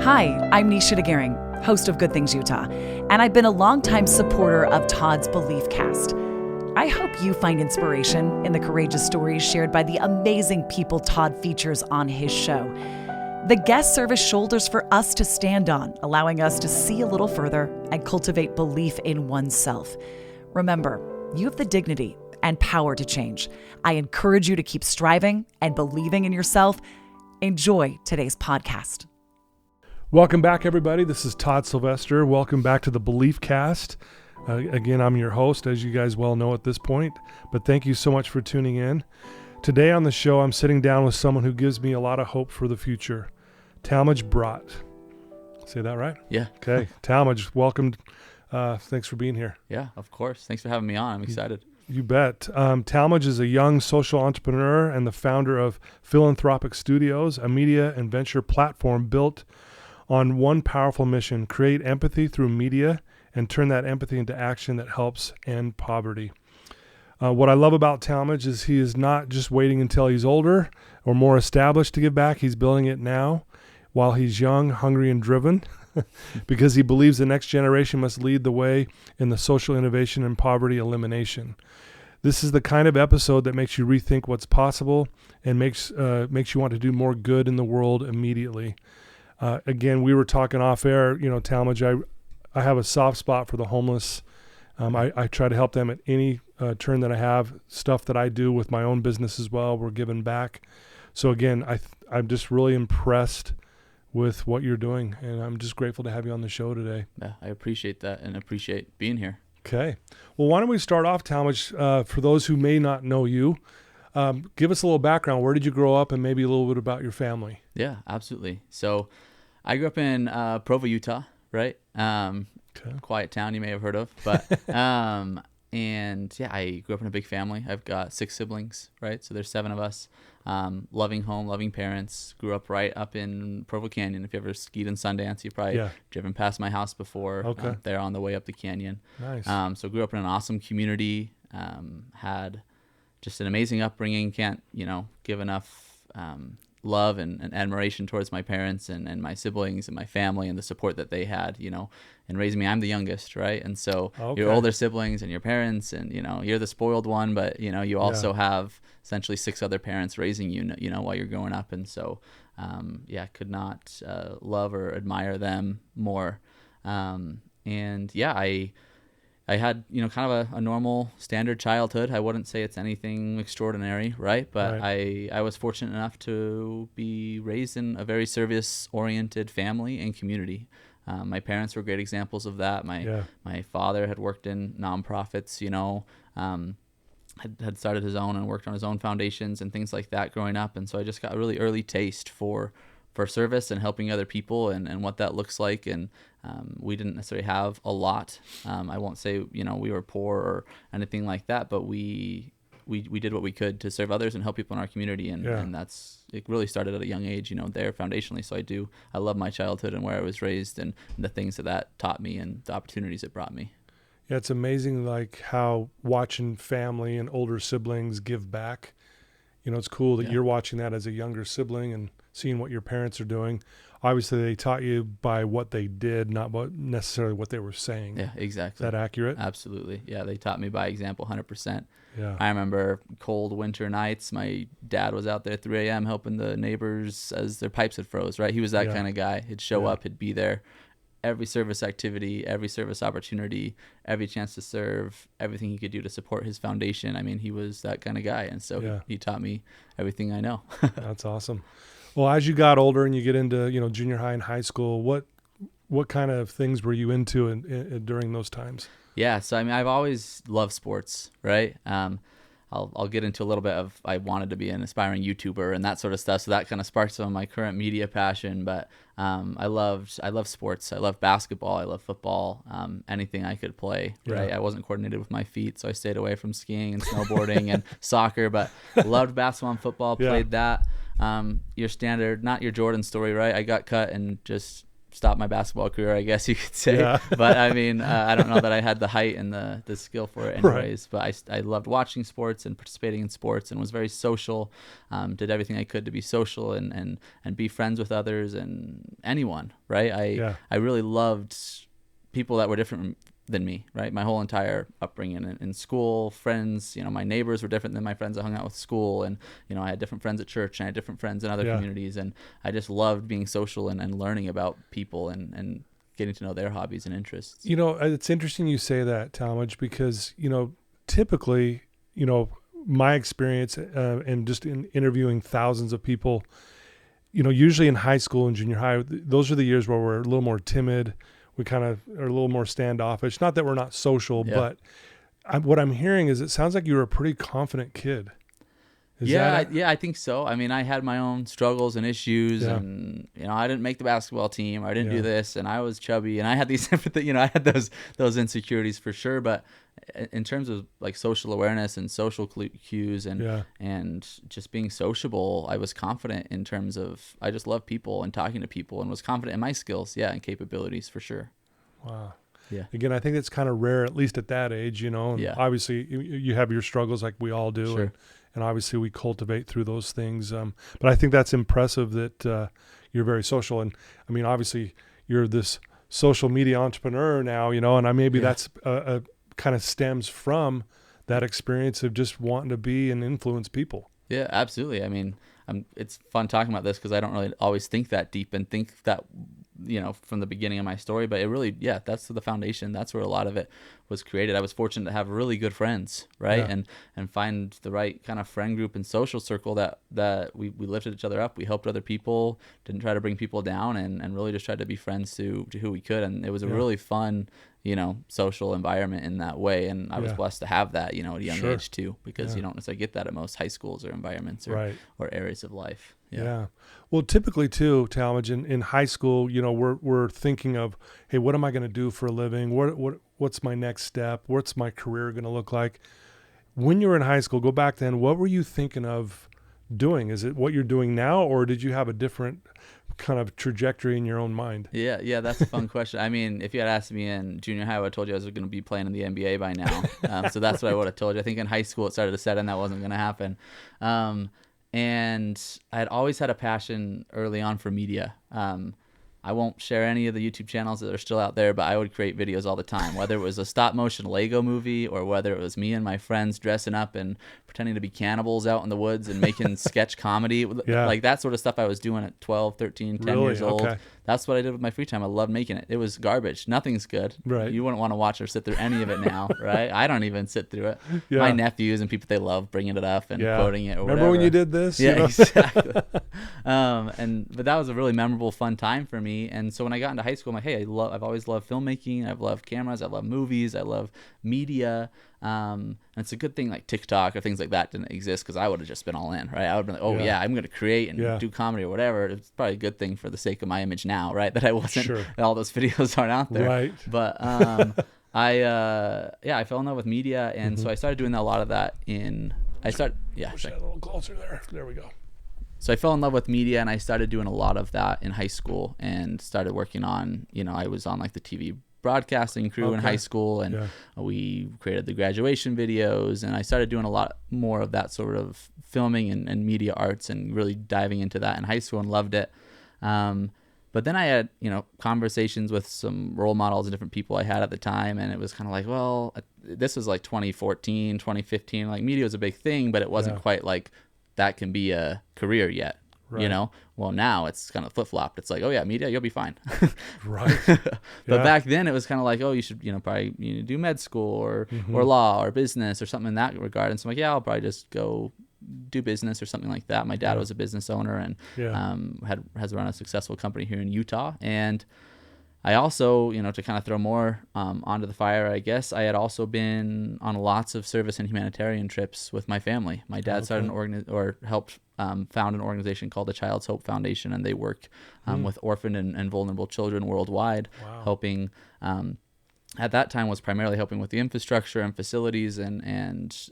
Hi, I'm Nisha DeGaring, host of Good Things Utah, and I've been a longtime supporter of Todd's Beliefcast. I hope you find inspiration in the courageous stories shared by the amazing people Todd features on his show. The guests serve as shoulders for us to stand on, allowing us to see a little further and cultivate belief in oneself. Remember, you have the dignity and power to change. I encourage you to keep striving and believing in yourself. Enjoy today's podcast. Welcome back, everybody. This is Todd Sylvester. Welcome back to the Beliefcast. Again, I'm your host, as you guys well know at this point, but thank you so much for tuning in. Today on the show, I'm sitting down with someone who gives me a lot of hope for the future, Talmage Bratt. Say that right? Yeah. Okay. Talmage, welcome. Thanks for being here. Yeah, of course. Thanks for having me on. I'm excited. You bet. Talmage is a young social entrepreneur and the founder of Philanthropic Studios, a media and venture platform built on one powerful mission: create empathy through media and turn that empathy into action that helps end poverty. What I love about Talmage is he is not just waiting until he's older or more established to give back. He's building it now while he's young, hungry, and driven because he believes the next generation must lead the way in the social innovation and poverty elimination. This is the kind of episode that makes you rethink what's possible and makes you want to do more good in the world immediately. Again, we were talking off air, Talmage, I have a soft spot for the homeless. I try to help them at any turn that I have. Stuff that I do with my own business as well, we're giving back. So again, I'm just really impressed with what you're doing, and I'm just grateful to have you on the show today. Yeah, I appreciate that and appreciate being here. Okay. Well, why don't we start off, Talmage, for those who may not know you, give us a little background. Where did you grow up, and maybe a little bit about your family? Yeah, absolutely. So I grew up in Provo, Utah, right? Quiet town you may have heard of, but and yeah, I grew up in a big family. I've got 6 siblings, right? So there's 7 of us. Loving home, loving parents. Grew up right up in Provo Canyon. If you ever skied in Sundance, you've probably driven past my house before. Okay. There on the way up the canyon. Nice. So grew up in an awesome community. Had just an amazing upbringing. Can't give enough love and admiration towards my parents and my siblings and my family and the support that they had, in raising me. I'm the youngest, right? And so your older siblings and your parents and, you're the spoiled one, but, you also have essentially 6 other parents raising you, while you're growing up. And so, could not love or admire them more. I had, kind of a normal standard childhood. I wouldn't say it's anything extraordinary, right? But right. I was fortunate enough to be raised in a very service-oriented family and community. My parents were great examples of that. My father had worked in nonprofits, had started his own and worked on his own foundations and things like that growing up. And so I just got a really early taste for service and helping other people and what that looks like. And we didn't necessarily have a lot. I won't say, we were poor or anything like that, but we did what we could to serve others and help people in our community. And it really started at a young age, there foundationally. So I love my childhood and where I was raised and the things that taught me and the opportunities it brought me. Yeah, it's amazing like how watching family and older siblings give back. It's cool that you're watching that as a younger sibling and seeing what your parents are doing. Obviously, they taught you by what they did, not necessarily what they were saying. Yeah, exactly. Is that accurate? Absolutely. Yeah, they taught me by example 100%. Yeah. I remember cold winter nights. My dad was out there at 3 a.m. helping the neighbors as their pipes had froze, right? He was that kind of guy. He'd show up, he'd be there. Every service activity, every service opportunity, every chance to serve, everything he could do to support his foundation. I mean, he was that kind of guy. And so he taught me everything I know. That's awesome. Well, as you got older and you get into, junior high and high school, what kind of things were you into during those times? Yeah. So, I've always loved sports, right? I'll get into a little bit of, I wanted to be an aspiring YouTuber and that sort of stuff. So that kind of sparked some of my current media passion, but I love sports. I love basketball. I love football, anything I could play, right? I wasn't coordinated with my feet, so I stayed away from skiing and snowboarding and soccer, but loved basketball and football, played that. Your standard, not your Jordan story, right? I got cut and just stopped my basketball career, I guess you could say. Yeah. But I mean, I don't know that I had the height and the skill for it anyways. Right. But I loved watching sports and participating in sports, and was very social. Did everything I could to be social and be friends with others and anyone, right? I really loved people that were different than me, right? My whole entire upbringing in school, friends, my neighbors were different than my friends I hung out with at school. And, I had different friends at church, and I had different friends in other communities. And I just loved being social and learning about people and getting to know their hobbies and interests. It's interesting you say that, Talmage, because, typically, my experience and just in interviewing thousands of people, usually in high school and junior high, those are the years where we're a little more timid. We kind of are a little more standoffish. Not that we're not social, but what I'm hearing is it sounds like you were a pretty confident kid. I think so. I mean, I had my own struggles and issues, and I didn't make the basketball team, or I didn't do this, and I was chubby, and I had these, I had those insecurities for sure. But in terms of like social awareness and social cues and just being sociable, I was confident in terms of I just love people and talking to people, and was confident in my skills, and capabilities for sure. Wow. Yeah. Again, I think it's kind of rare, at least at that age, and obviously you have your struggles like we all do. Sure. And obviously we cultivate through those things. But I think that's impressive that you're very social. And I mean, obviously you're this social media entrepreneur now, and maybe that's kind of stems from that experience of just wanting to be and influence people. Yeah, absolutely. I mean, it's fun talking about this because I don't really always think that deep and think that, from the beginning of my story, but it really, that's the foundation. That's where a lot of it was created. I was fortunate to have really good friends, right? Yeah. And find the right kind of friend group and social circle that we lifted each other up. We helped other people, didn't try to bring people down, and really just tried to be friends to who we could. And it was a really fun, social environment in that way. And I was blessed to have that, at a young age too, because you don't necessarily get that at most high schools or environments or areas of life. Yeah. Well, typically too, Talmage, in high school, we're thinking of, hey, what am I going to do for a living? What's my next step? What's my career going to look like? When you were in high school, go back then, what were you thinking of doing? Is it what you're doing now, or did you have a different kind of trajectory in your own mind? Yeah, that's a fun question. I mean, if you had asked me in junior high, I would have told you I was going to be playing in the NBA by now. So that's what I would have told you. I think in high school it started to set in that wasn't going to happen. And I had always had a passion early on for media. I won't share any of the YouTube channels that are still out there, but I would create videos all the time, whether it was a stop motion Lego movie or whether it was me and my friends dressing up and pretending to be cannibals out in the woods and making sketch comedy. Like that sort of stuff I was doing at 12, 13, 10 years old. Okay. That's what I did with my free time. I loved making it. It was garbage. Nothing's good. Right. You wouldn't want to watch or sit through any of it now, right? I don't even sit through it. Yeah. My nephews and people they love bringing it up and quoting it or Remember whatever. when you did this? Yeah, exactly. But that was a really memorable, fun time for me. And so when I got into high school, I'm like, hey, I've always loved filmmaking. I've loved cameras. I love movies. I love media. And it's a good thing like TikTok or things like that didn't exist because I would have just been all in, right? I would have been like, I'm going to create and do comedy or whatever. It's probably a good thing for the sake of my image now, right? That I wasn't, that all those videos aren't out there. Right. But I fell in love with media. And so I started doing a lot of that push that a little closer there. There we go. So I fell in love with media and I started doing a lot of that in high school and started working on, I was on like the TV broadcasting crew in high school and we created the graduation videos and I started doing a lot more of that sort of filming and media arts and really diving into that in high school and loved it. But then I had, conversations with some role models and different people I had at the time. And it was kind of like, well, this was like 2014, 2015, like media was a big thing, but it wasn't quite like that can be a career yet. Right. Well, now it's kind of flip-flopped. It's like, oh yeah, media, you'll be fine. Right. But back then it was kind of like, oh, you should, probably do med school or law or business or something in that regard. And so I'm like, I'll probably just go do business or something like that. My dad was a business owner and has run a successful company here in Utah. And I also, to kind of throw more onto the fire, I guess, I had also been on lots of service and humanitarian trips with my family. My dad started helped found an organization called the Child's Hope Foundation, and they work with orphaned and vulnerable children worldwide, helping at that time was primarily helping with the infrastructure and facilities and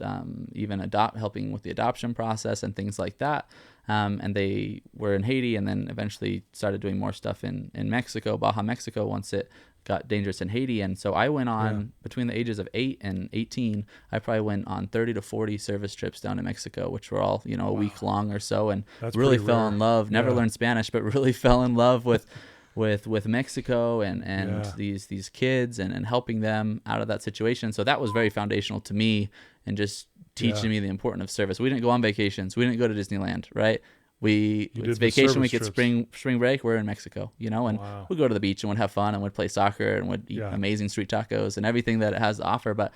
even helping with the adoption process and things like that. And they were in Haiti and then eventually started doing more stuff in Mexico, Baja, Mexico, once it got dangerous in Haiti. And so I went on between the ages of 8 and 18, I probably went on 30 to 40 service trips down to Mexico, which were all, a week long or so, and That's really pretty fell rare. in love, never learned Spanish, but really fell in love with Mexico and these kids and helping them out of that situation. So that was very foundational to me and just teaching me the importance of service. We didn't go on vacations. We didn't go to Disneyland, right? It's vacation week, it's spring break, we're in Mexico, and we'd go to the beach and would have fun and would play soccer and would eat amazing street tacos and everything that it has to offer. But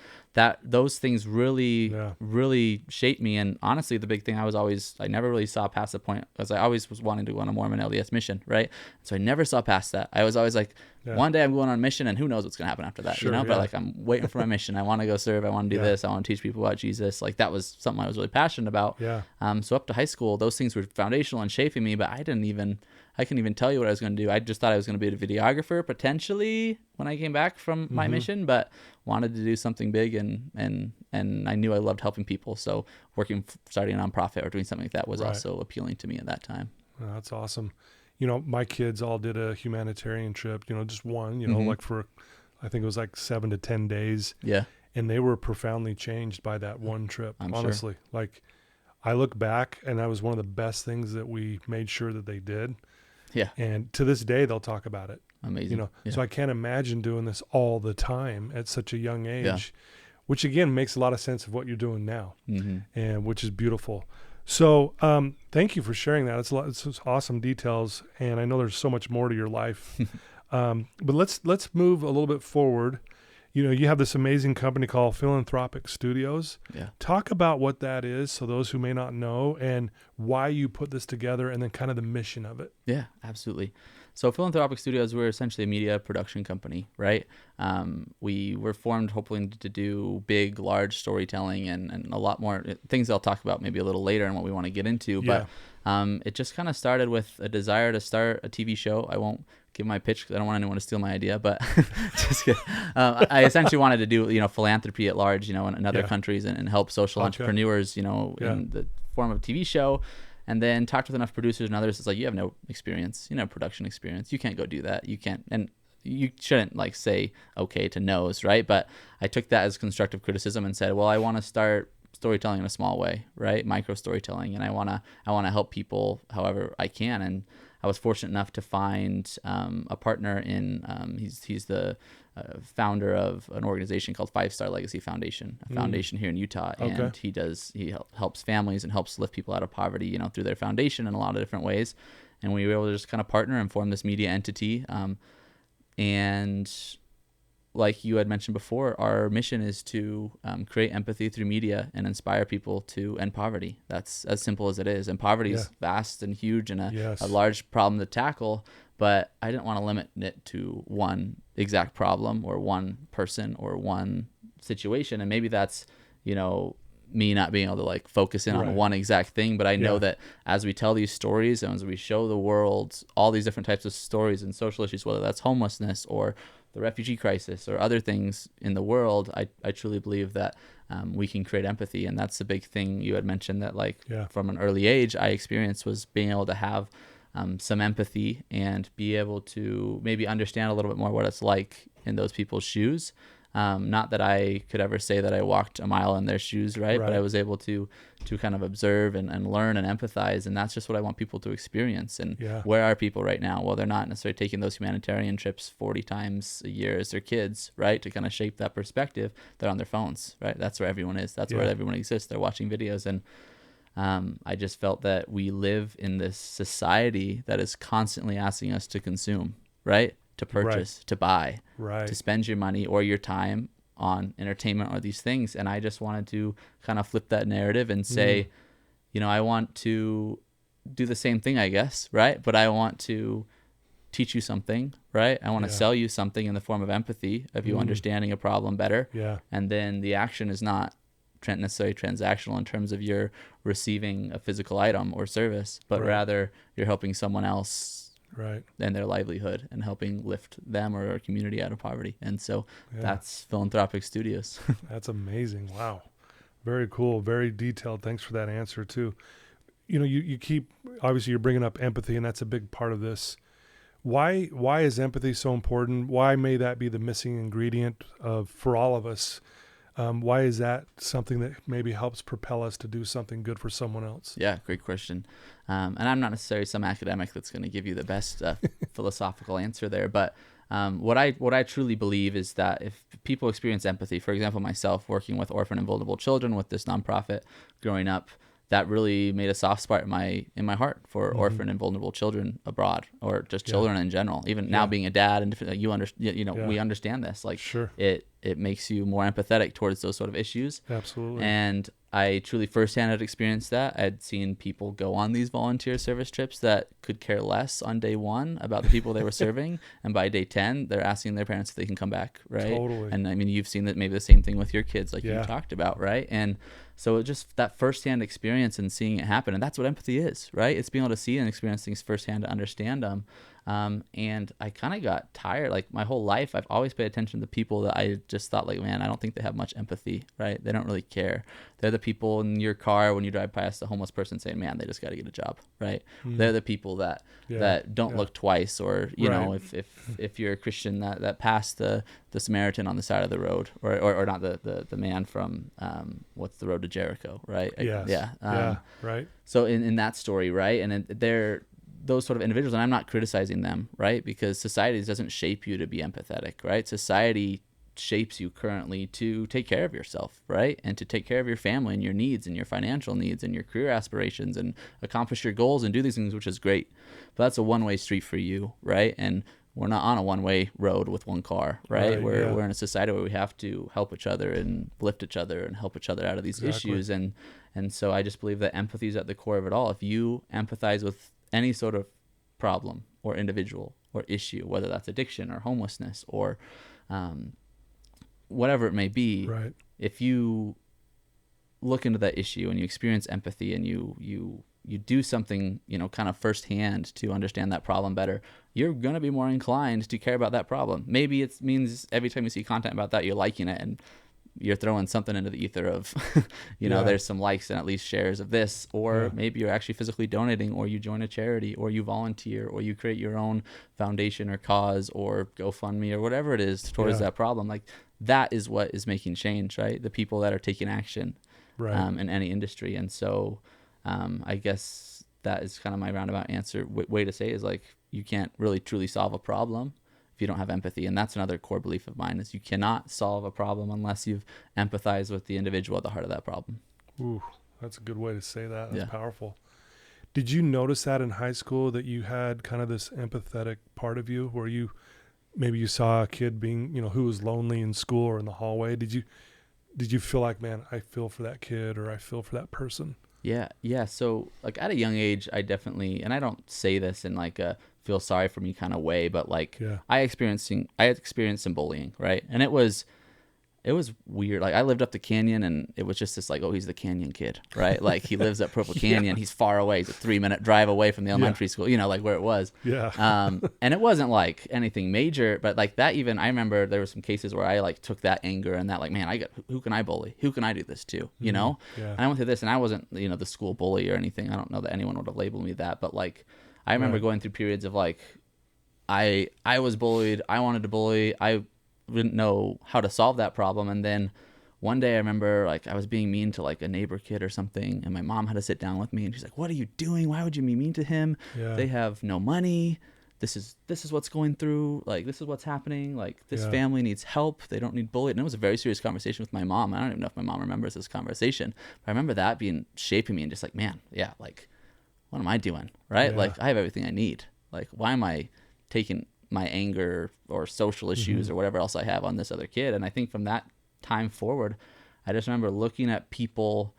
those things really shaped me. And honestly, the big thing I never really saw past the point, because I always was wanting to go on a Mormon LDS mission, right? So I never saw past that. I was always like, one day I'm going on a mission and who knows what's going to happen after that, but like, I'm waiting for my mission. I want to go serve. I want to do this. I want to teach people about Jesus. Like, that was something I was really passionate about. So up to high school, those things were foundational and shaping me, but I couldn't even tell you what I was going to do. I just thought I was going to be a videographer potentially when I came back from my mission, but wanted to do something big, and I knew I loved helping people. So starting a nonprofit or doing something like that was also appealing to me at that time. Oh, that's awesome. My kids all did a humanitarian trip, just one, like for, I think it was like 7 to 10 days. Yeah. And they were profoundly changed by that one trip. I'm honestly, sure. Like, I look back and that was one of the best things that we made sure that they did. Yeah. And to this day, they'll talk about it. Amazing. So I can't imagine doing this all the time at such a young age, which again makes a lot of sense of what you're doing now, and which is beautiful. So thank you for sharing that. It's just awesome details, and I know there's so much more to your life. But let's move a little bit forward. You have this amazing company called Philanthropic Studios. Yeah. Talk about what that is, so those who may not know, and why you put this together, and then kind of the mission of it. Yeah, absolutely. So Philanthropic Studios, we're essentially a media production company, right? We were formed hoping to do big, large storytelling and a lot more things I'll talk about maybe a little later and what we want to get into. But it just kind of started with a desire to start a TV show. I won't give my pitch because I don't want anyone to steal my idea, but just kidding. I essentially wanted to do, philanthropy at large, in other countries and help social entrepreneurs, in the form of a TV show. And then talked with enough producers and others. It's like, you have no experience, production experience. You can't go do that. You can't, and you shouldn't say okay to no's, right? But I took that as constructive criticism and said, well, I want to start storytelling in a small way, right? Micro storytelling, and I want to help people however I can. And I was fortunate enough to find a partner in he's the founder of an organization called 5 Star Legacy Foundation, a foundation here in Utah, and he helps families and helps lift people out of poverty, through their foundation in a lot of different ways. And we were able to just kind of partner and form this media entity. And like you had mentioned before, our mission is to create empathy through media and inspire people to end poverty. That's as simple as it is. And poverty is vast and huge and a large problem to tackle. But I didn't want to limit it to one exact problem or one person or one situation. And maybe that's, me not being able to focus in on one exact thing. But I know that as we tell these stories and as we show the world all these different types of stories and social issues, whether that's homelessness or the refugee crisis or other things in the world, I truly believe that we can create empathy. And that's the big thing you had mentioned that from an early age I experienced was being able to have some empathy and be able to maybe understand a little bit more what it's like in those people's shoes. Not that I could ever say that I walked a mile in their shoes, right? But I was able to kind of observe and learn and empathize. And that's just what I want people to experience. And where are people right now? Well, they're not necessarily taking those humanitarian trips 40 times a year as their kids, right? To kind of shape that perspective. They're on their phones, right? That's where everyone is. That's where everyone exists. They're watching videos. And I just felt that we live in this society that is constantly asking us to consume, right? To purchase, to buy, to spend your money or your time on entertainment or these things. And I just wanted to kind of flip that narrative and say, I want to do the same thing, I guess, right? But I want to teach you something, right? I want to sell you something in the form of empathy, of you understanding a problem better. And then the action is not necessarily transactional in terms of you're receiving a physical item or service, but rather you're helping someone else Right. and their livelihood and helping lift them or our community out of poverty. And so that's Philanthropic Studios. That's amazing. Wow. Very cool. Very detailed. Thanks for that answer too. You keep, obviously you're bringing up empathy, and that's a big part of this. Why is empathy so important? Why may that be the missing ingredient for all of us? Why is that something that maybe helps propel us to do something good for someone else? Yeah, great question. And I'm not necessarily some academic that's going to give you the best philosophical answer there, but what I truly believe is that if people experience empathy, for example, myself working with orphan and vulnerable children with this nonprofit growing up, that really made a soft spot in my heart for orphan and vulnerable children abroad, or just children in general. Even now being a dad and different, we understand this. Like, sure. It makes you more empathetic towards those sort of issues. Absolutely. And I truly firsthand had experienced that. I'd seen people go on these volunteer service trips that could care less on day 1 about the people they were serving, and by day 10, they're asking their parents if they can come back, right? Totally. And I mean, you've seen that maybe the same thing with your kids, like you talked about, right? And so it just that firsthand experience and seeing it happen, and that's what empathy is, right? It's being able to see and experience things firsthand to understand them. And I kind of got tired. Like my whole life, I've always paid attention to people that I just thought, like, man, I don't think they have much empathy, right? They don't really care. They're the people in your car when you drive past a homeless person saying, man, they just got to get a job, right? They're the people that don't look twice, or you know, if you're a Christian, that pass the Samaritan on the side of the road, or not the man from what's the road to Jericho, right? Right. So in that story, right, and they're those sort of individuals, and I'm not criticizing them, right? Because society doesn't shape you to be empathetic, right? Society shapes you currently to take care of yourself, right? And to take care of your family and your needs and your financial needs and your career aspirations and accomplish your goals and do these things, which is great. But that's a one-way street for you, right? And we're not on a one-way road with one car, right? We're in a society where we have to help each other and lift each other and help each other out of these issues. And so I just believe that empathy is at the core of it all. If you empathize with any sort of problem or individual or issue, whether that's addiction or homelessness or whatever it may be, right. If you look into that issue and you experience empathy and you do something, kind of firsthand to understand that problem better, you're going to be more inclined to care about that problem. Maybe it means every time you see content about that, you're liking it and you're throwing something into the ether of, there's some likes and at least shares of this, or maybe you're actually physically donating, or you join a charity, or you volunteer, or you create your own foundation or cause or GoFundMe or whatever it is towards that problem. Like that is what is making change, right? The people that are taking action in any industry. And so I guess that is kind of my roundabout answer. Way to say is like, you can't really truly solve a problem if you don't have empathy. And that's another core belief of mine, is you cannot solve a problem unless you've empathized with the individual at the heart of that problem. Ooh, that's a good way to say that. That's powerful. Did you notice that in high school, that you had kind of this empathetic part of you where you saw a kid being, who was lonely in school or in the hallway? Did you feel like, man, I feel for that kid, or I feel for that person? Yeah. So like at a young age, I definitely, and I don't say this in like a feel sorry for me kind of way, but like I had experienced some bullying, right? And it was weird. Like I lived up the canyon, and it was just this like, oh, he's the canyon kid, right? Like he lives at Purple Canyon. He's far away. He's a 3-minute drive away from the elementary school, like where it was. And it wasn't like anything major, but like that, even I remember there were some cases where I like took that anger and that like, man, who can I bully? Who can I do this to? And I went through this, and I wasn't, the school bully or anything. I don't know that anyone would have labeled me that, but like I remember going through periods of like, I was bullied. I wanted to bully. I didn't know how to solve that problem. And then one day I remember like I was being mean to like a neighbor kid or something, and my mom had to sit down with me, and she's like, what are you doing? Why would you be mean to him? They have no money. This is what's going through. Like, this is what's happening. Like, this family needs help. They don't need bullied. And it was a very serious conversation with my mom. I don't even know if my mom remembers this conversation, but I remember that shaping me, and just like, man, like, what am I doing? Right? Like, I have everything I need. Like, why am I taking my anger or social issues or whatever else I have on this other kid? And I think from that time forward, I just remember looking at people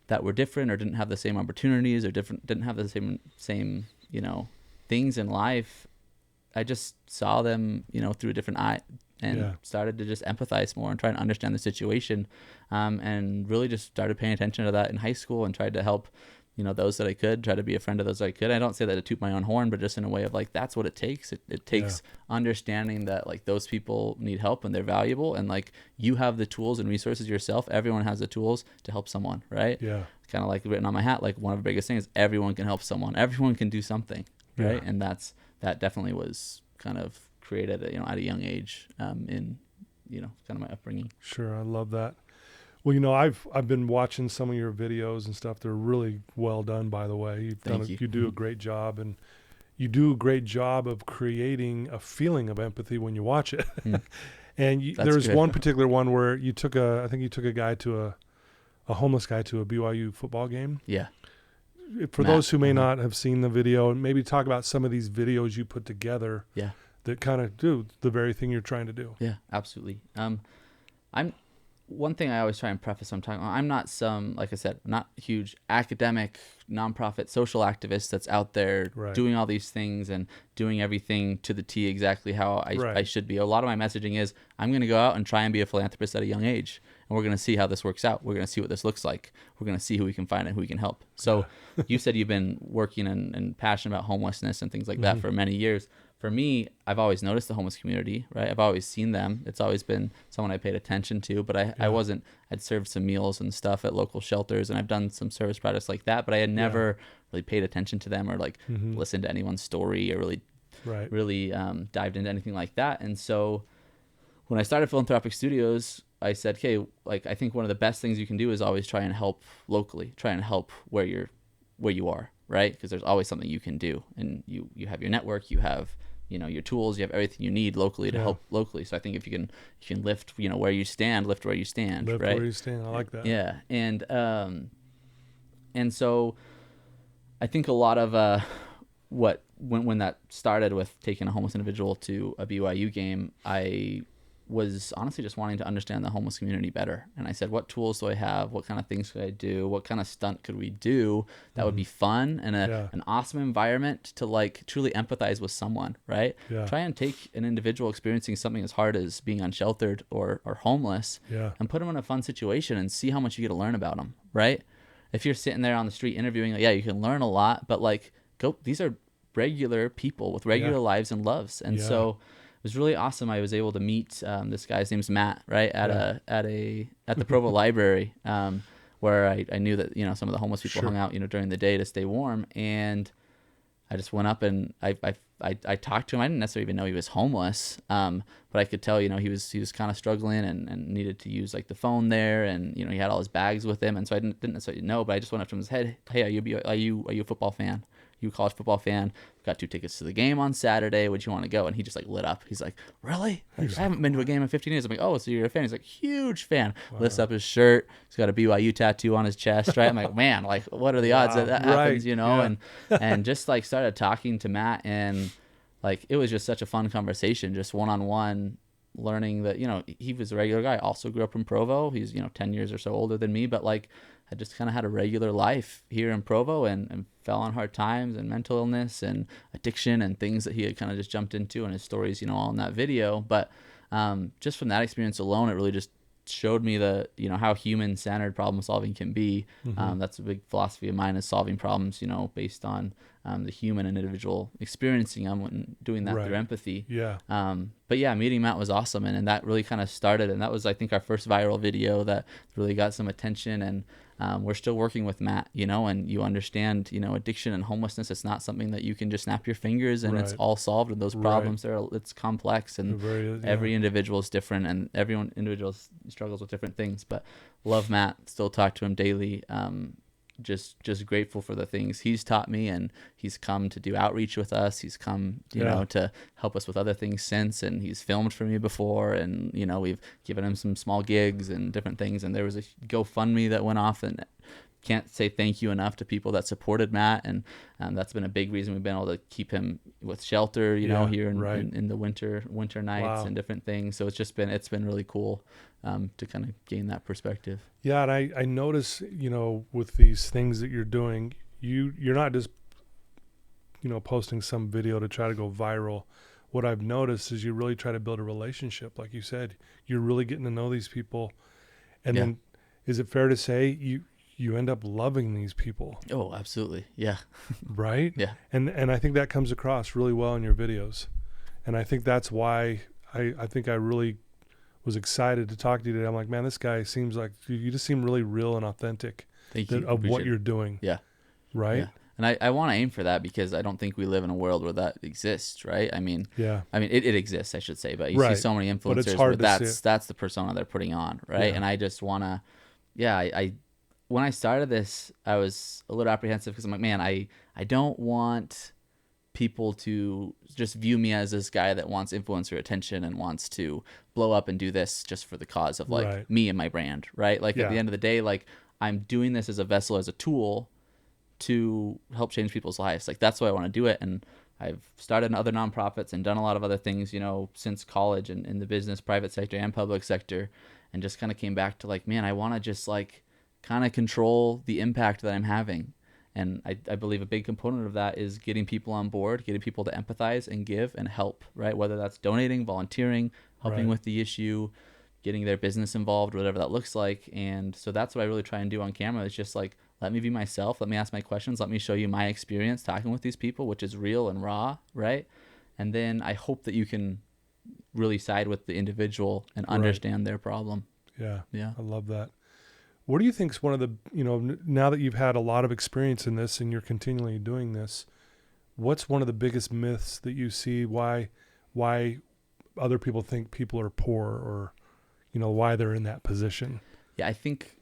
that were different or didn't have the same opportunities or didn't have the same things in life. I just saw them, through a different eye, and started to just empathize more and try and understand the situation, and really just started paying attention to that in high school, and tried to help those that I could, try to be a friend of those that I could. I don't say that to toot my own horn, but just in a way of like, that's what it takes. It takes understanding that like those people need help and they're valuable, and like you have the tools and resources yourself. Everyone has the tools to help someone, right? Yeah. Kind of like written on my hat, like one of the biggest things, everyone can help someone. Everyone can do something, right? And that definitely was kind of created, at a young age, in, kind of my upbringing. Sure. I love that. Well, I've been watching some of your videos and stuff. They're really well done, by the way. You do a great job, and you do a great job of creating a feeling of empathy when you watch it. And there's one particular one where I think you took a guy to a homeless guy to a BYU football game. Yeah. For those who may not have seen the video, and maybe talk about some of these videos you put together. Yeah. That kind of do the very thing you're trying to do. Yeah, absolutely. One thing I always try and preface when I'm talking about, I'm not like I said, not a huge academic, nonprofit, social activist that's out there doing all these things and doing everything to the T exactly how I should be. A lot of my messaging is, I'm going to go out and try and be a philanthropist at a young age, and we're going to see how this works out. We're going to see what this looks like. We're going to see who we can find and who we can help. So you said you've been working and passionate about homelessness and things like that for many years. For me, I've always noticed the homeless community, right? I've always seen them. It's always been someone I paid attention to, but I'd served some meals and stuff at local shelters, and I've done some service projects like that, but I had never really paid attention to them or like listened to anyone's story or really dived into anything like that. And so when I started Philanthropic Studios, I said, okay, like I think one of the best things you can do is always try and help locally, try and help where you are, right? Because there's always something you can do, and you have your network, you have your tools, you have everything you need locally to help locally. So I think if you can lift, where you stand, lift where you stand, lift right? where you stand. I like that. Yeah. And so I think a lot of when that started with taking a homeless individual to a BYU game, I was honestly just wanting to understand the homeless community better. And I said, what tools do I have? What kind of things could I do? What kind of stunt could we do that would be fun and an awesome environment to like truly empathize with someone, right? Yeah. Try and take an individual experiencing something as hard as being unsheltered or homeless and put them in a fun situation and see how much you get to learn about them, right? If you're sitting there on the street interviewing, you can learn a lot, but like, these are regular people with regular lives and loves. And so it was really awesome. I was able to meet this guy's name's Matt, right, at the Provo Library, where I knew that some of the homeless people hung out during the day to stay warm, and I just went up and I talked to him. I didn't necessarily even know he was homeless, but I could tell he was kind of struggling and needed to use like the phone there, and he had all his bags with him, and so I didn't necessarily know, but I just went up to him and said, hey, are you a football fan? You a college football fan? Got 2 tickets to the game on Saturday. Would you want to go? And he just like lit up. He's like, really? I haven't been to a game in 15 years. I'm like, oh, so you're a fan? He's like, huge fan. Wow. Lifts up his shirt. He's got a BYU tattoo on his chest, right? I'm like, man, like what are the odds that happens, and just like started talking to Matt, and like it was just such a fun conversation, just one-on-one, learning that, he was a regular guy, also grew up in Provo. He's, 10 years or so older than me, but like I just kind of had a regular life here in Provo and fell on hard times and mental illness and addiction and things that he had kind of just jumped into, and his stories, all in that video. But just from that experience alone, it really just showed me the, how human-centered problem solving can be. That's a big philosophy of mine, is solving problems, based on the human and individual experiencing them and doing that through empathy. Yeah. But yeah, meeting Matt was awesome, and that really kind of started, and that was, I think, our first viral video that really got some attention. And we're still working with Matt, and you understand, addiction and homelessness. It's not something that you can just snap your fingers and it's all solved. And those problems it's complex, and every individual is different, and individual struggles with different things. But love Matt, still talk to him daily. Just grateful for the things he's taught me, and he's come to do outreach with us. He's come, to help us with other things since, and he's filmed for me before, and we've given him some small gigs and different things. And there was a GoFundMe that went off, and can't say thank you enough to people that supported Matt, and that's been a big reason we've been able to keep him with shelter, here in the winter nights and different things. So it's been really cool to kind of gain that perspective. Yeah, and I notice, with these things that you're doing, you're not just, posting some video to try to go viral. What I've noticed is you really try to build a relationship. Like you said, you're really getting to know these people. And then is it fair to say you end up loving these people. Oh, absolutely. Yeah. Right? Yeah. And I think that comes across really well in your videos. And I think that's why I think I really was excited to talk to you today. I'm like, man, this guy seems like, you just seem really real and authentic Thank you. of what Appreciate you're it. doing. Yeah. Right? Yeah. And I want to aim for that because I don't think we live in a world where that exists, right? I mean, Yeah. it exists, I should say, but you Right. see so many But it's influencers hard where to see it. that's the persona they're putting on, right? Yeah. And I just want to, I when I started this, I was a little apprehensive because I'm like, man, I don't want people to just view me as this guy that wants influencer attention and wants to blow up and do this just for the cause of like Right. me and my brand, right? Like Yeah. at the end of the day, like I'm doing this as a vessel, as a tool to help change people's lives. Like that's why I want to do it. And I've started other nonprofits and done a lot of other things, since college and in the business, private sector and public sector, and just kind of came back to like, man, I want to just like kind of control the impact that I'm having. And I believe a big component of that is getting people on board, getting people to empathize and give and help, right? Whether that's donating, volunteering, helping Right. with the issue, getting their business involved, whatever that looks like. And so that's what I really try and do on camera. It's just like, let me be myself. Let me ask my questions. Let me show you my experience talking with these people, which is real and raw, right? And then I hope that you can really side with the individual and understand their problem. Yeah. Yeah. I love that. What do you think is one of the, now that you've had a lot of experience in this and you're continually doing this, what's one of the biggest myths that you see why other people think people are poor or, why they're in that position? Yeah, I think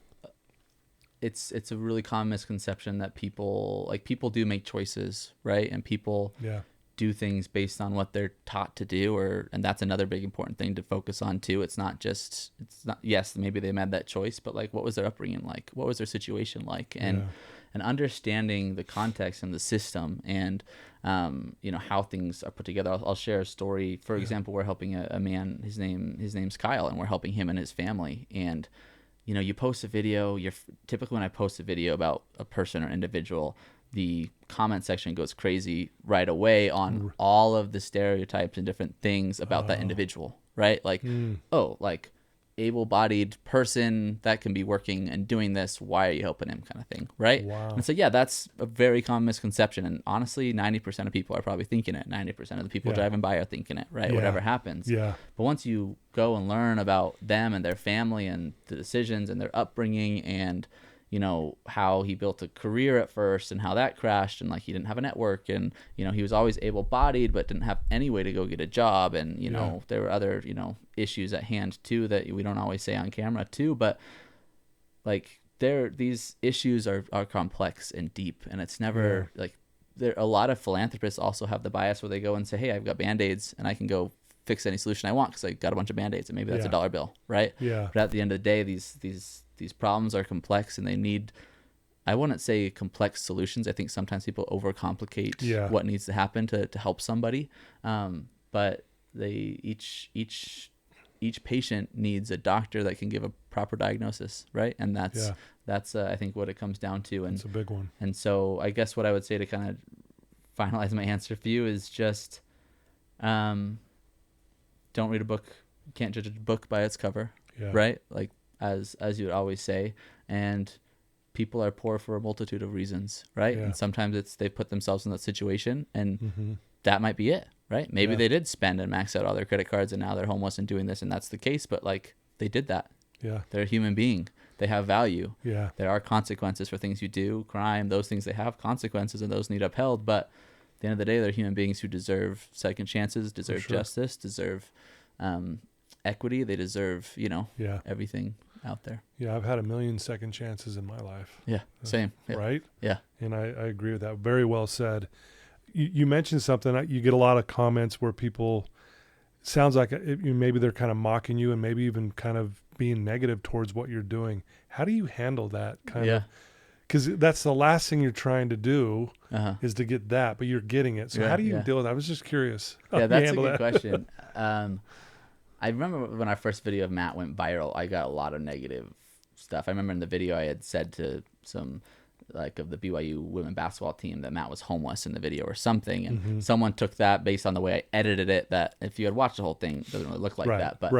it's a really common misconception that people do make choices, right? And people Yeah. do things based on what they're taught to do, and that's another big important thing to focus on too. It's not yes, maybe they made that choice, but like what was their upbringing like? What was their situation like? And understanding the context and the system and how things are put together. I'll share a story. For example, we're helping a man, his name's Kyle, and we're helping him and his family. And you post a video, typically when I post a video about a person or individual, the comment section goes crazy right away on all of the stereotypes and different things about that individual, right? Like, like able-bodied person that can be working and doing this, why are you helping him, kind of thing, right? Wow. And so, yeah, that's a very common misconception. And honestly, 90% of people are probably thinking it. 90% of the people driving by are thinking it, right? Yeah. Whatever happens. Yeah. But once you go and learn about them and their family and the decisions and their upbringing and how he built a career at first and how that crashed and like he didn't have a network and he was always able-bodied but didn't have any way to go get a job and there were other issues at hand too that we don't always say on camera too, but like these issues are complex and deep, and it's never like a lot of philanthropists also have the bias where they go and say, hey, I've got Band-Aids and I can go fix any solution I want because I got a bunch of Band-Aids and maybe that's $1 bill, right? Yeah. But at the end of the day, these problems are complex and they need, I wouldn't say complex solutions. I think sometimes people overcomplicate what needs to happen to help somebody. But each patient needs a doctor that can give a proper diagnosis, right? And that's I think what it comes down to. And it's a big one. And so I guess what I would say to kind of finalize my answer for you is just don't read a book. You can't judge a book by its cover, right? Like as you would always say. And people are poor for a multitude of reasons, right? Yeah. And sometimes they put themselves in that situation and that might be it, right? Maybe they did spend and max out all their credit cards and now they're homeless and doing this, and that's the case, but like they did that. Yeah. They're a human being. They have value. Yeah. There are consequences for things you do, crime, those things, they have consequences and those need upheld, but at the end of the day, they're human beings who deserve second chances, deserve justice, deserve equity. They deserve, everything out there. Yeah, I've had 1 million second chances in my life. Yeah, same. Yeah. Right? Yeah. And I agree with that. Very well said. You mentioned something. You get a lot of comments where people, sounds like maybe they're kind of mocking you and maybe even kind of being negative towards what you're doing. How do you handle that kind of? Because that's the last thing you're trying to do is to get that, but you're getting it. So how do you deal with that? I was just curious. Yeah, that's a good question. I remember when our first video of Matt went viral, I got a lot of negative stuff. I remember in the video I had said to some of the BYU women basketball team that Matt was homeless in the video or something, and someone took that based on the way I edited it, that if you had watched the whole thing, it doesn't really look like that, but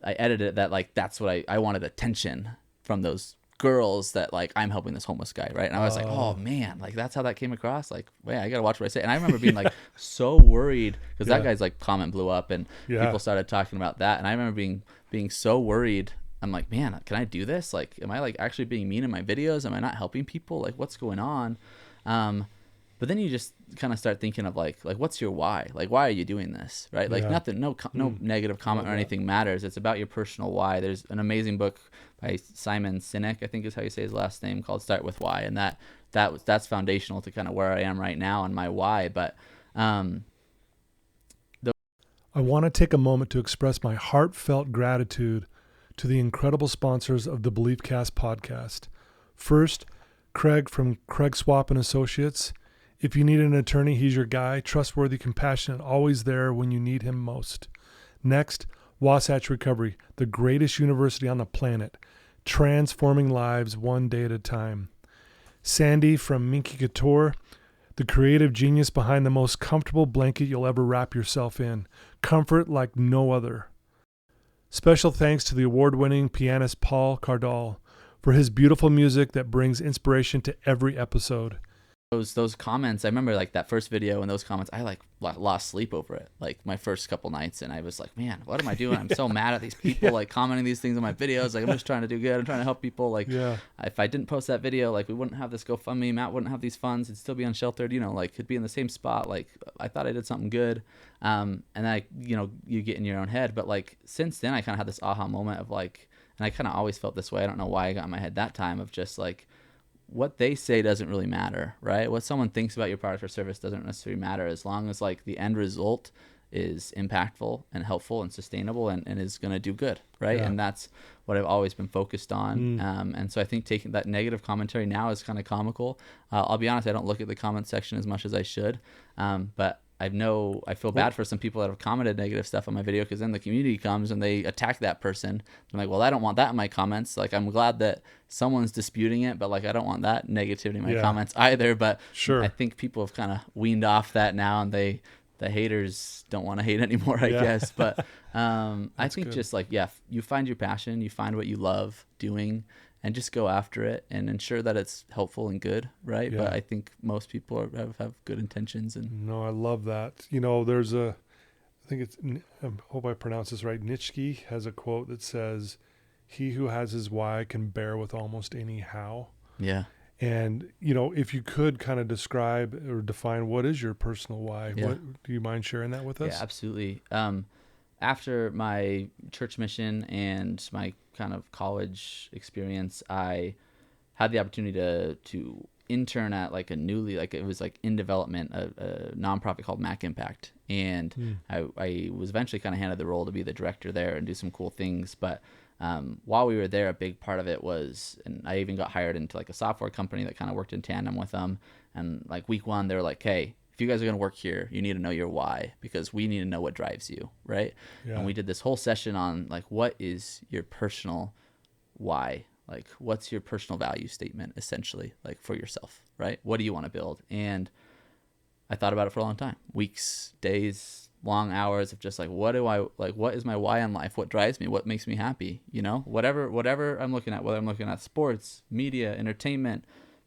I edited it that like that's what I wanted attention from those girls that like I'm helping this homeless guy, right? And I was like, oh man, like that's how that came across. Like, wait, I gotta watch what I say. And I remember being like so worried because that guy's like comment blew up and people started talking about that. And I remember being so worried. I'm like, man, can I do this? Like, am I like actually being mean in my videos? Am I not helping people? Like, what's going on? But then you just kind of start thinking of like what's your why? Like, why are you doing this, right? Like nothing, no negative comment or anything matters. It's about your personal why. There's an amazing book by Simon Sinek, I think is how you say his last name, called Start With Why, and that's foundational to kind of where I am right now and my why. But I want to take a moment to express my heartfelt gratitude to the incredible sponsors of the Beliefcast podcast. First, Craig from Craig Swap and Associates. If you need an attorney, he's your guy. Trustworthy, compassionate, always there when you need him most. Next, Wasatch Recovery, the greatest university on the planet, transforming lives one day at a time. Sandy from Minky Couture, the creative genius behind the most comfortable blanket you'll ever wrap yourself in. Comfort like no other. Special thanks to the award-winning pianist Paul Cardall for his beautiful music that brings inspiration to every episode. Those comments, I remember like that first video and those comments, I like lost sleep over it, like my first couple nights, and I was like, man, what am I doing? I'm so mad at these people like commenting these things on my videos. Like, I'm just trying to do good. I'm trying to help people. Like, if I didn't post that video, like we wouldn't have this GoFundMe, Matt wouldn't have these funds, it'd still be unsheltered, you know, like could be in the same spot. Like I thought I did something good. And I, you know, you get in your own head. But like since then I kind of had this aha moment of like, and I kind of always felt this way. I don't know why I got in my head that time, of just like, what they say doesn't really matter, right? What someone thinks about your product or service doesn't necessarily matter, as long as like the end result is impactful and helpful and sustainable and is going to do good, right? And that's what I've always been focused on. And so I think taking that negative commentary now is kind of comical. I'll be honest, I don't look at the comment section as much as I should, but I feel bad for some people that have commented negative stuff on my video, because then the community comes and they attack that person. I'm like, well, I don't want that in my comments. Like, I'm glad that someone's disputing it, but like, I don't want that negativity in my comments either. But I think people have kind of weaned off that now, and the haters don't want to hate anymore, I guess. But I think just like, you find your passion, you find what you love doing, and just go after it and ensure that it's helpful and good, right? But I think most people have good intentions. And no, I love that. You know, there's I hope I pronounce this right, Nietzsche has a quote that says, "He who has his why can bear with almost any how." Yeah. And, you know, if you could kind of describe or define what is your personal why, what, do you mind sharing that with us? Yeah, absolutely. After my church mission and my kind of college experience, I had the opportunity to intern at like it was like in development, a nonprofit called Mac Impact. And I was eventually kind of handed the role to be the director there and do some cool things. But while we were there, a big part of it was, and I even got hired into like a software company that kind of worked in tandem with them. And like week one, they were like, hey, if you guys are going to work here, you need to know your why, because we need to know what drives you, right? And we did this whole session on like, what is your personal why? Like, what's your personal value statement, essentially, like for yourself, right? What do you want to build? And I thought about it for a long time, weeks, days, long hours of just like, what is my why in life? What drives me? What makes me happy? You know, whatever I'm looking at, whether I'm looking at sports, media, entertainment,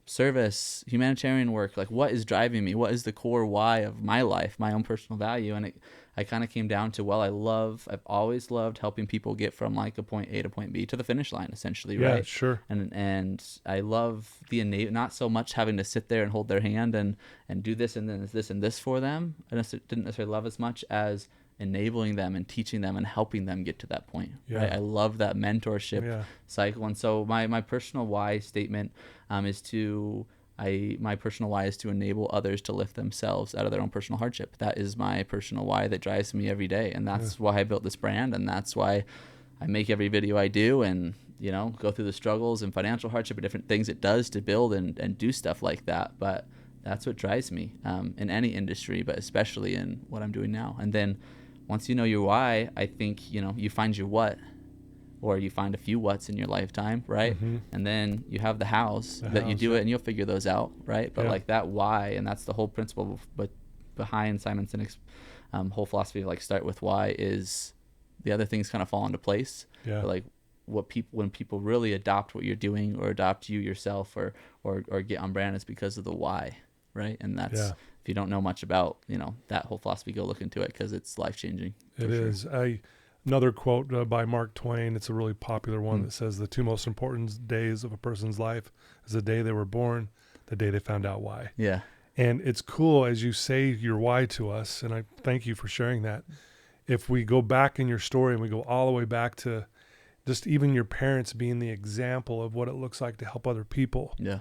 service, humanitarian work, like what is driving me? What is the core why of my life, my own personal value? And I kind of came down to, well, I've always loved helping people get from like a point A to point B to the finish line, essentially, right? Yeah, sure. And I love the not so much having to sit there and hold their hand and do this and then this and this for them. I didn't necessarily love as much as enabling them and teaching them and helping them get to that point, right? I love that mentorship cycle. And so my personal why statement my personal why is to enable others to lift themselves out of their own personal hardship. That is my personal why that drives me every day. And that's why I built this brand. And that's why I make every video I do and, you know, go through the struggles and financial hardship and different things it does to build and do stuff like that. But that's what drives me in any industry, but especially in what I'm doing now. And then once you know your why, I think, you know, you find your what, or you find a few what's in your lifetime, right? And then you have the hows that you do it, and you'll figure those out, right? But like that why, and that's the whole principle behind Simon Sinek's whole philosophy of like start with why, is the other things kind of fall into place. But like when people really adopt what you're doing or adopt you yourself or get on brand, is because of the why, right? And that's, Yeah. if you don't know much about, that whole philosophy, go look into it, because it's life-changing. It is. Another quote by Mark Twain, it's a really popular one, that says the two most important days of a person's life is the day they were born, the day they found out why. Yeah. And it's cool as you say your why to us, and I thank you for sharing that. If we go back in your story and we go all the way back to just even your parents being the example of what it looks like to help other people. Yeah.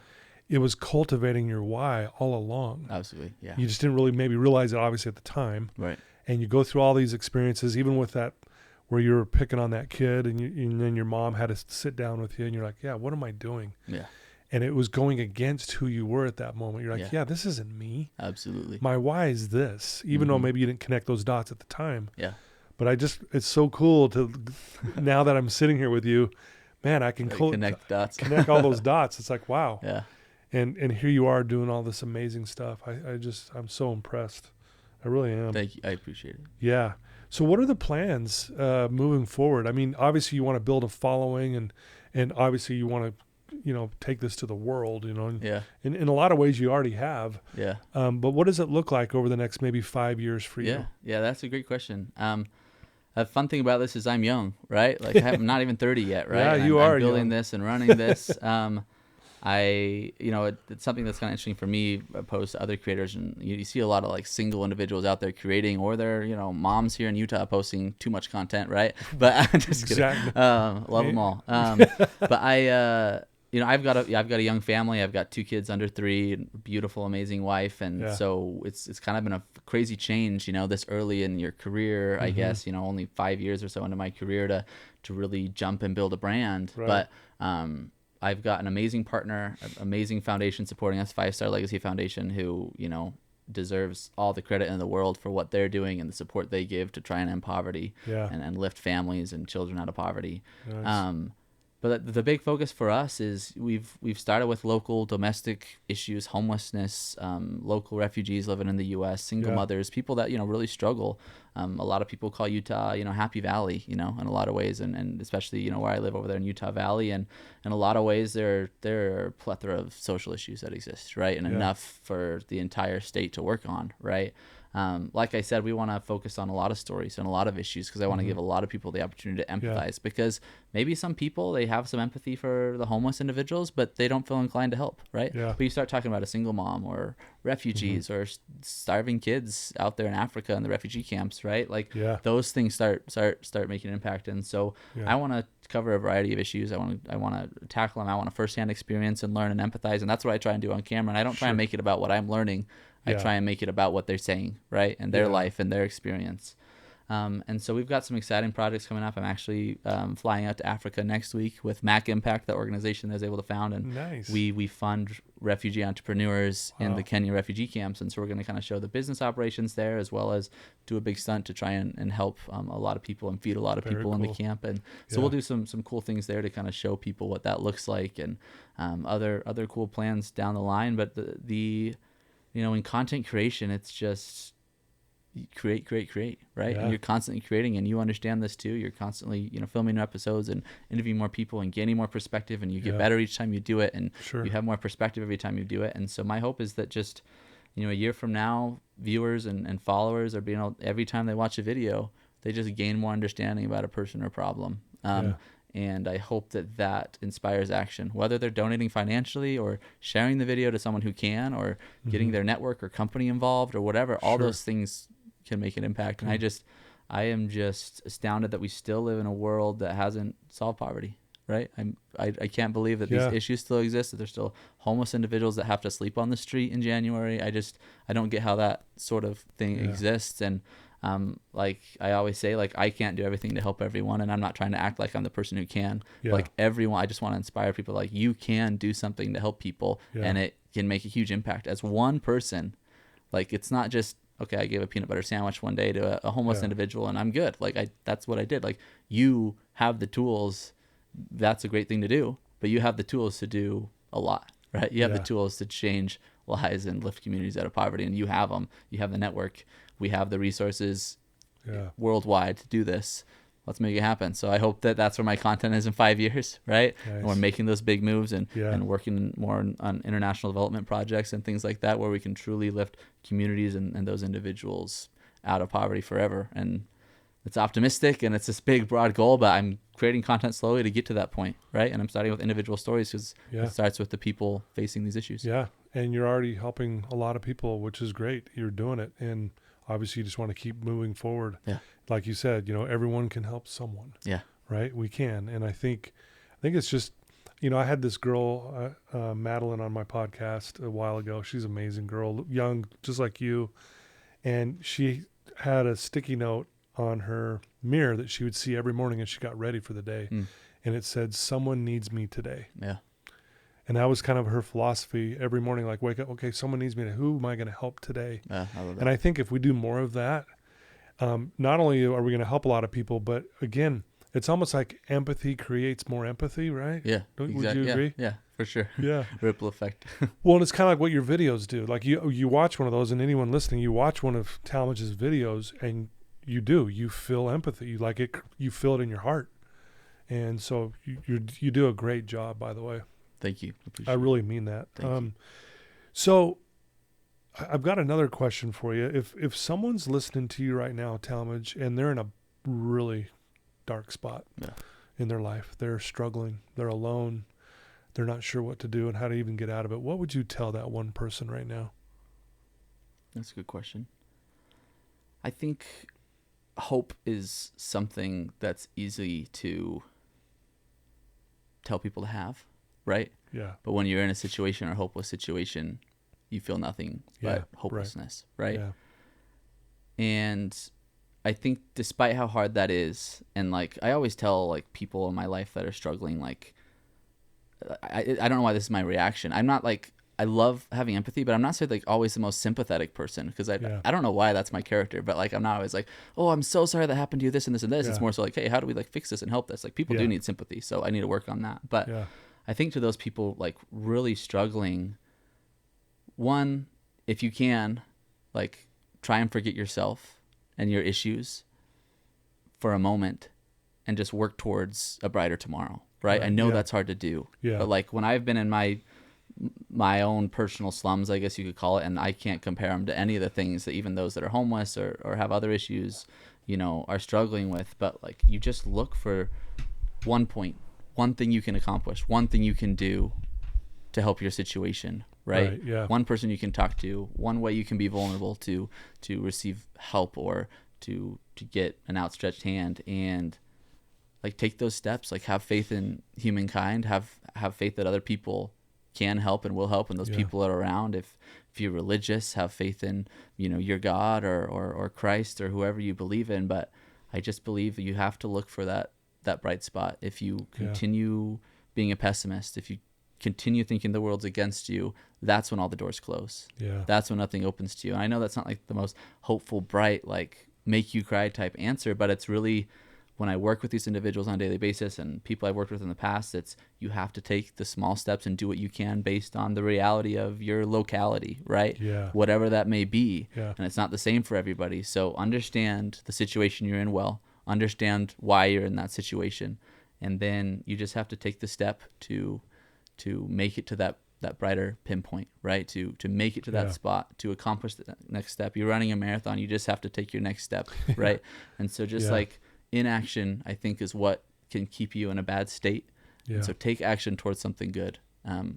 It was cultivating your why all along. Absolutely. Yeah. You just didn't really maybe realize it obviously at the time. Right. And you go through all these experiences, even with that, where you were picking on that kid and then your mom had to sit down with you and you're like, yeah, what am I doing? Yeah. And it was going against who you were at that moment. You're like, Yeah. yeah, this isn't me. Absolutely. My why is this, even though maybe you didn't connect those dots at the time. Yeah. But it's so cool to, now that I'm sitting here with you, man, I can connect dots. connect all those dots. It's like, wow. Yeah. And here you are doing all this amazing stuff. I'm so impressed. I really am. Thank you. I appreciate it. Yeah. So what are the plans moving forward? I mean, obviously you want to build a following and obviously you want to, take this to the world, and Yeah. in a lot of ways you already have. Yeah. But what does it look like over the next maybe 5 years for you? Yeah. Yeah. That's a great question. The fun thing about this is I'm young, right? Like I'm not even 30 yet, right? Yeah, And you I'm are building young. this and running this. It's something that's kind of interesting for me opposed to other creators. And you see a lot of like single individuals out there creating, or they're, moms here in Utah posting too much content, right? But I'm just kidding. Exactly. Love them all. But I've got a young family. I've got 2 kids under 3, beautiful, amazing wife. And so it's kind of been a crazy change, this early in your career, I guess, only 5 years or so into my career to really jump and build a brand. Right. But, I've got an amazing partner, an amazing foundation supporting us, 5 Star Legacy Foundation, who, deserves all the credit in the world for what they're doing and the support they give to try and end poverty and lift families and children out of poverty. Nice. But the big focus for us is we've started with local domestic issues, homelessness, local refugees living in the U.S., single mothers, people that, really struggle. A lot of people call Utah, Happy Valley, in a lot of ways, and especially, where I live over there in Utah Valley. And in a lot of ways, there are a plethora of social issues that exist, right? And enough for the entire state to work on, right? Like I said, we want to focus on a lot of stories and a lot of issues, because I want to give a lot of people the opportunity to empathize, because maybe some people, they have some empathy for the homeless individuals, but they don't feel inclined to help, right? Yeah. But you start talking about a single mom or refugees or starving kids out there in Africa in the refugee camps, right? Like those things start making an impact. And so I want to cover a variety of issues. I want to tackle them. I want to firsthand experience and learn and empathize. And that's what I try and do on camera. And I don't try and make it about what I'm learning. I try and make it about what they're saying, right? And their life and their experience. And so we've got some exciting projects coming up. I'm actually flying out to Africa next week with Mac Impact, the organization that I was able to found. And Nice. we fund refugee entrepreneurs in the Kenya refugee camps. And so we're going to kind of show the business operations there, as well as do a big stunt to try and help a lot of people and feed a lot of people in the camp. And so we'll do some cool things there to kind of show people what that looks like, and other cool plans down the line. But the in content creation, it's just create, right? And you're constantly creating, and you understand this too. You're constantly, filming new episodes and interviewing more people and gaining more perspective, and you get better each time you do it, and you have more perspective every time you do it. And so my hope is that just, a year from now, viewers and followers are being able, every time they watch a video, they just gain more understanding about a person or problem. And I hope that inspires action, whether they're donating financially or sharing the video to someone who can, or getting their network or company involved or whatever. All those things can make an impact. And I am just astounded that we still live in a world that hasn't solved poverty, right? I can't believe that these issues still exist, that there's still homeless individuals that have to sleep on the street in January. I don't get how that sort of thing exists. And like I always say, like, I can't do everything to help everyone, and I'm not trying to act like I'm the person who can. Like everyone, I just want to inspire people, like, you can do something to help people, and it can make a huge impact as one person. Like, it's not just, okay, I gave a peanut butter sandwich one day to a homeless individual and I'm good. Like, that's what I did. Like, you have the tools. That's a great thing to do, but you have the tools to do a lot, right? You have the tools to change lives and lift communities out of poverty, and you have them. You have the network. We have the resources worldwide to do this. let's make it happen. So I hope that that's where my content is in 5 years, right? Nice. And we're making those big moves and Yeah. and working more on international development projects and things like that, where we can truly lift communities and those individuals out of poverty forever. And it's optimistic and it's this big, broad goal, but I'm creating content slowly to get to that point, right? And I'm starting with individual stories because Yeah. it starts with the people facing these issues. Yeah. And you're already helping a lot of people, which is great. You're doing it. And obviously you just want to keep moving forward. Yeah. Like you said, everyone can help someone. Yeah. Right? We can. And I think it's just, I had this girl, Madeline, on my podcast a while ago. She's an amazing girl, young, just like you. And she had a sticky note on her mirror that she would see every morning as she got ready for the day. And it said, "Someone needs me today." Yeah. And that was kind of her philosophy every morning, like wake up, okay, someone needs me today. Who am I going to help today? I love that. And I think if we do more of that, not only are we going to help a lot of people, but again, it's almost like empathy creates more empathy, right? Yeah. Would Exactly. you agree? Yeah, for sure. Yeah. Ripple effect. Well, and it's kind of like what your videos do. Like you watch one of those, and anyone listening, you watch one of Talmage's videos, and you feel empathy. You like it. You feel it in your heart. And so you do a great job, by the way. Thank you. I really mean that. Thank you. So I've got another question for you. If someone's listening to you right now, Talmage, and they're in a really dark spot in their life, they're struggling, they're alone, they're not sure what to do and how to even get out of it, what would you tell that one person right now? That's a good question. I think hope is something that's easy to tell people to have, right? Yeah. But when you're in a situation or hopeless situation, you feel nothing but hopelessness, right? Yeah. And I think despite how hard that is, and like I always tell like people in my life that are struggling, like I don't know why this is my reaction. I'm not like, I love having empathy, but I'm not like always the most sympathetic person because I don't know why that's my character, but like I'm not always like, oh, I'm so sorry that happened to you, this and this and this. Yeah. It's more so like, hey, how do we like fix this and help this? Like people do need sympathy, so I need to work on that. But I think to those people like really struggling, one, if you can, like try and forget yourself and your issues for a moment and just work towards a brighter tomorrow, right? I know that's hard to do, but like when I've been in my own personal slums, I guess you could call it, and I can't compare them to any of the things that even those that are homeless or have other issues, are struggling with. But like you just look for one point, one thing you can accomplish, one thing you can do to help your situation, right? One person you can talk to, one way you can be vulnerable to receive help or to get an outstretched hand, and like take those steps, like have faith in humankind, have faith that other people can help and will help, and those people are around. If you're religious, have faith in your God or Christ or whoever you believe in. But I just believe you have to look for that bright spot. If you continue being a pessimist, if you continue thinking the world's against you, that's when all the doors close. That's when nothing opens to you. And I know that's not like the most hopeful, bright, like make you cry type answer, but it's really, when I work with these individuals on a daily basis and people I've worked with in the past, it's you have to take the small steps and do what you can based on the reality of your locality, right? Whatever that may be. And it's not the same for everybody. So understand the situation you're in well, understand why you're in that situation, and then you just have to take the step to make it to that brighter pinpoint, right? To make it to that spot, to accomplish the next step. You're running a marathon, you just have to take your next step, right? And so just like inaction, I think, is what can keep you in a bad state. And so take action towards something good,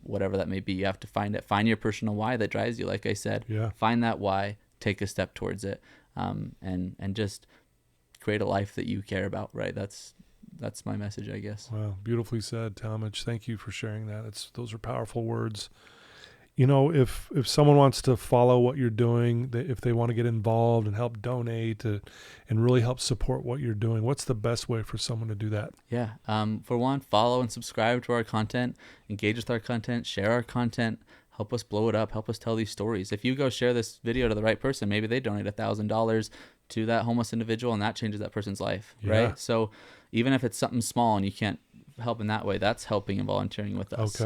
whatever that may be. You have to find it. Find your personal why that drives you. Like I said, find that why, take a step towards it, and just create a life that you care about, right? That's my message, I guess. Wow, beautifully said, Talmage. Thank you for sharing that. Those are powerful words. If someone wants to follow what you're doing, if they want to get involved and help donate and really help support what you're doing, what's the best way for someone to do that? For one, follow and subscribe to our content, engage with our content, share our content, help us blow it up, help us tell these stories. If you go share this video to the right person, maybe they donate $1,000 to that homeless individual, and that changes that person's life, right? So even if it's something small and you can't help in that way, that's helping and volunteering with us.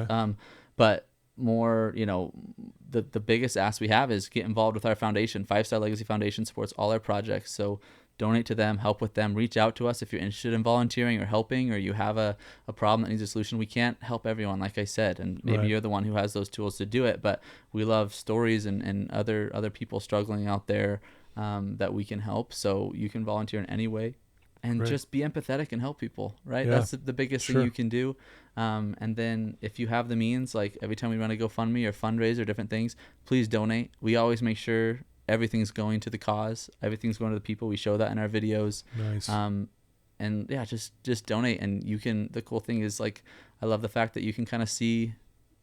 But more, the biggest ask we have is get involved with our foundation. 5 Star Legacy Foundation supports all our projects. So donate to them, help with them, reach out to us if you're interested in volunteering or helping, or you have a problem that needs a solution. We can't help everyone, like I said, and maybe Right. you're the one who has those tools to do it, but we love stories and other people struggling out there that we can help. So you can volunteer in any way and Right. just be empathetic and help people, right? Yeah. That's the biggest Sure. thing you can do. And then if you have the means, like every time we run a GoFundMe or fundraiser, different things, please donate. We always make sure everything's going to the cause. Everything's going to the people. We show that in our videos. Nice. And yeah, just donate. And you can, the cool thing is, like, I love the fact that you can kind of see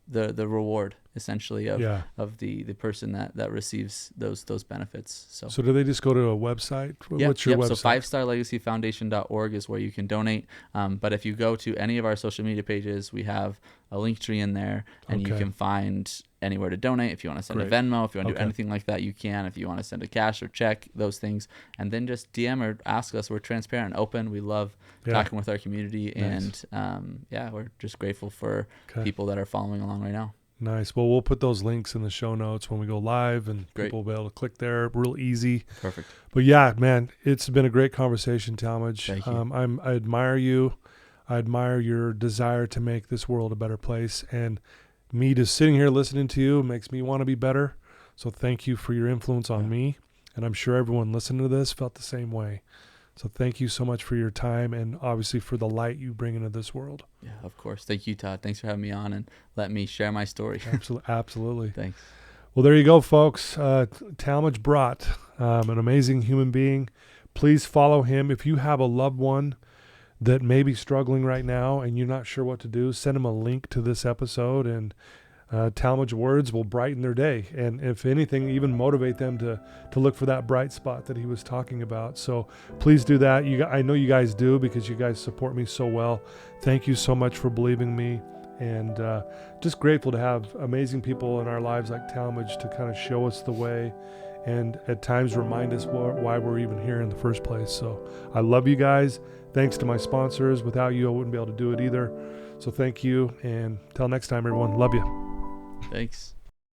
the reward essentially of the person that receives those benefits. So do they just go to a website? What's your website? So 5starlegacyfoundation.org is where you can donate. But if you go to any of our social media pages, we have a link tree in there, and you can find anywhere to donate. If you want to send a Venmo, if you want to do anything like that, you can. If you want to send a cash or check, those things, and then just DM or ask us. We're transparent and open. We love talking with our community. Nice. And we're just grateful for people that are following along right now. Nice. Well, we'll put those links in the show notes when we go live, and people will be able to click there. Real easy. Perfect. But yeah, man, it's been a great conversation, Talmage. Thank you. I admire you. I admire your desire to make this world a better place. And me just sitting here listening to you makes me want to be better. So thank you for your influence on me. And I'm sure everyone listening to this felt the same way. So thank you so much for your time, and obviously for the light you bring into this world. Yeah, of course. Thank you, Todd. Thanks for having me on and letting me share my story. Absolutely. Thanks. Well, there you go, folks. Talmage Bratt, an amazing human being. Please follow him. If you have a loved one that may be struggling right now and you're not sure what to do, send them a link to this episode, and Talmage words will brighten their day, and if anything, even motivate them to look for that bright spot that he was talking about. So please do that. I know you guys do, because you guys support me so well. Thank you so much for believing me, and just grateful to have amazing people in our lives like Talmage to kind of show us the way, and at times remind us why we're even here in the first place. So I love you guys. Thanks to my sponsors. Without you, I wouldn't be able to do it either. So thank you, and till next time, everyone. Love you. Thanks.